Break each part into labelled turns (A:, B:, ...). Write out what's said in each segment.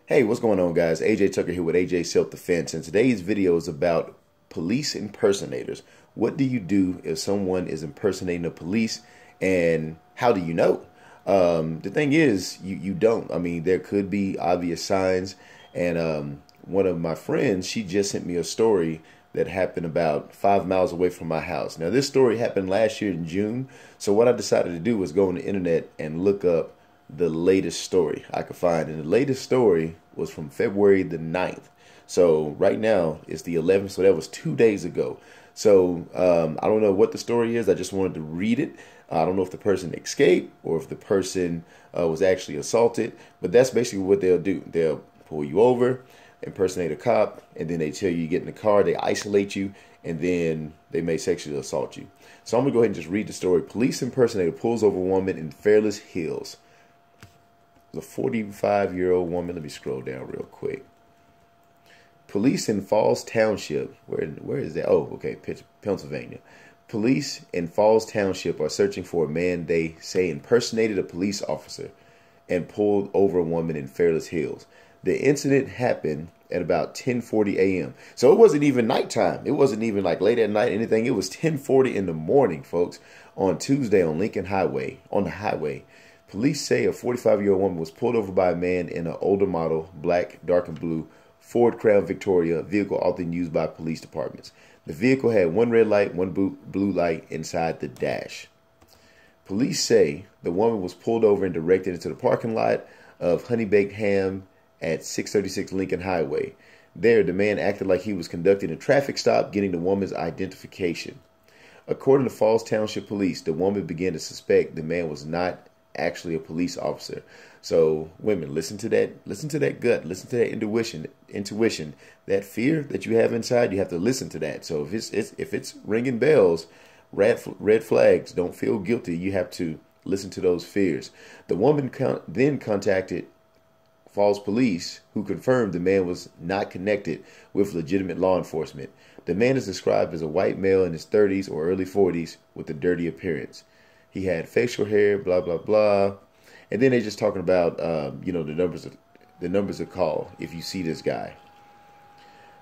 A: Hey, what's going on, guys? AJ Tucker here with AJ Self Defense, and today's video is about police impersonators. What do you do if someone is impersonating the police, and how do you know? The thing is, you don't. I mean, there could be obvious signs, and one of my friends, she just sent me a story that happened about 5 miles away from my house. Now, this story happened last year in June, so what I decided to do was go on the internet and look up the latest story I could find. And the latest story was from February the 9th. So right now it's the 11th, so that was 2 days ago. So I don't know what the story is. I just wanted to read it. I don't know if the person escaped or if the person was actually assaulted, but that's basically what they'll do. They'll pull you over, impersonate a cop, and then they tell you get in the car, they isolate you, and then they may sexually assault you. So I'm gonna go ahead and just read the story. Police impersonator pulls over woman in Fairless Hills. A 45-year-old woman. Let me scroll down real quick. Police in Falls Township. Where is that? Oh, okay, Pennsylvania. Police in Falls Township are searching for a man they say impersonated a police officer and pulled over a woman in Fairless Hills. The incident happened at about 10:40 a.m. So it wasn't even nighttime. It wasn't even like late at night, anything. It was 10:40 in the morning, folks, on Tuesday on Lincoln Highway, on the highway. Police say a 45-year-old woman was pulled over by a man in an older model, black, dark and blue, Ford Crown Victoria vehicle often used by police departments. The vehicle had one red light, one blue light inside the dash. Police say the woman was pulled over and directed into the parking lot of Honey Baked Ham at 636 Lincoln Highway. There, the man acted like he was conducting a traffic stop, getting the woman's identification. According to Falls Township Police, the woman began to suspect the man was not actually a police officer. So women, listen to that gut, listen to that intuition, that fear that you have inside. You have to listen to that. So if it's ringing bells, red flags, don't feel guilty. You have to listen to those fears. The woman then contacted Falls Police, who confirmed the man was not connected with legitimate law enforcement. The man is described as a white male in his 30s or early 40s with a dirty appearance. He had facial hair, blah, blah, blah. And then they're just talking about, the numbers of call if you see this guy.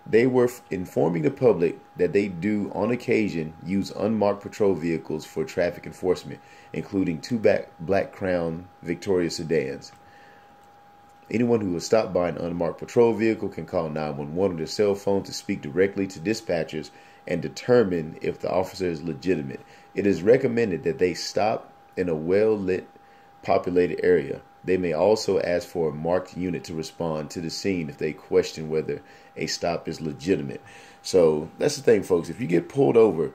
A: They were informing the public that they do, on occasion, use unmarked patrol vehicles for traffic enforcement, including two black Crown Victoria sedans. Anyone who is stopped by an unmarked patrol vehicle can call 911 on their cell phone to speak directly to dispatchers and determine if the officer is legitimate. It is recommended that they stop in a well-lit, populated area. They may also ask for a marked unit to respond to the scene if they question whether a stop is legitimate. So that's the thing, folks. If you get pulled over,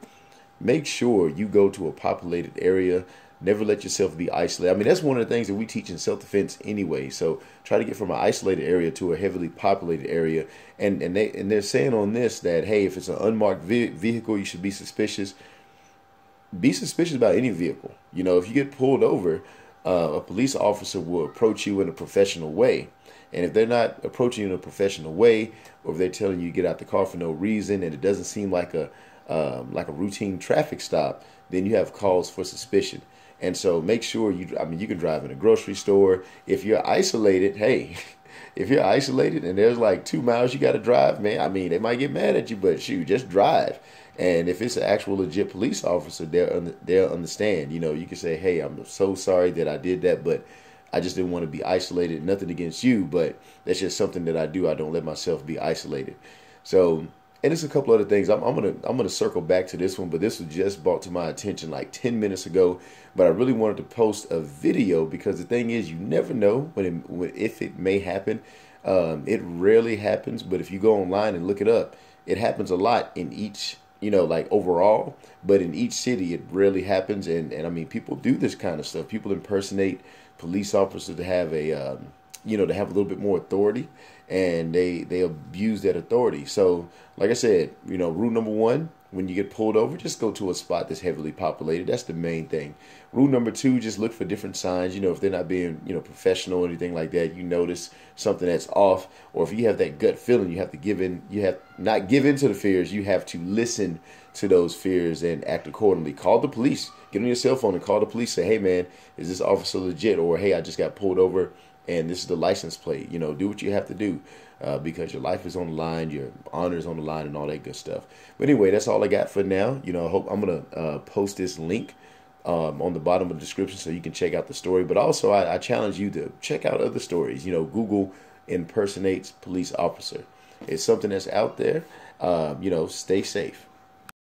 A: make sure you go to a populated area. Never let yourself be isolated. I mean, that's one of the things that we teach in self-defense anyway. So try to get from an isolated area to a heavily populated area. And they're saying on this that, hey, if it's an unmarked vehicle, you should be suspicious. Be suspicious about any vehicle. You know, if you get pulled over, a police officer will approach you in a professional way. And if they're not approaching you in a professional way, or if they're telling you to get out the car for no reason, and it doesn't seem like a routine traffic stop, then you have cause for suspicion. And so make sure you can drive in a grocery store. If you're isolated, hey, if you're isolated and there's like 2 miles you got to drive, man, I mean, they might get mad at you, but shoot, just drive. And if it's an actual legit police officer, they'll understand. You know, you can say, hey, I'm so sorry that I did that, but I just didn't want to be isolated. Nothing against you, but that's just something that I do. I don't let myself be isolated. So, and there's a couple other things. I'm gonna circle back to this one, but this was just brought to my attention like 10 minutes ago. But I really wanted to post a video because the thing is, you never know if it may happen. It rarely happens, but if you go online and look it up, it happens a lot in each, like overall, but in each city it rarely happens. And I mean, people do this kind of stuff. People impersonate police officers to have to have a little bit more authority, and they abuse that authority. So like I said, rule number one, when you get pulled over, just go to a spot that's heavily populated. That's the main thing. Rule number two, just look for different signs. If they're not being, professional or anything like that, you notice something that's off, or if you have that gut feeling, you have not give in to the fears. You have to listen to those fears and act accordingly. Call the police. Get on your cell phone and call the police. Say, hey man, is this officer legit? Or hey, I just got pulled over and this is the license plate. You know, do what you have to do because your life is on the line, your honor is on the line, and all that good stuff. But anyway, that's all I got for now. You know, I hope I'm gonna post this link on the bottom of the description so you can check out the story. But also, I challenge you to check out other stories. You know, Google impersonates police officer. It's something that's out there. You know, stay safe.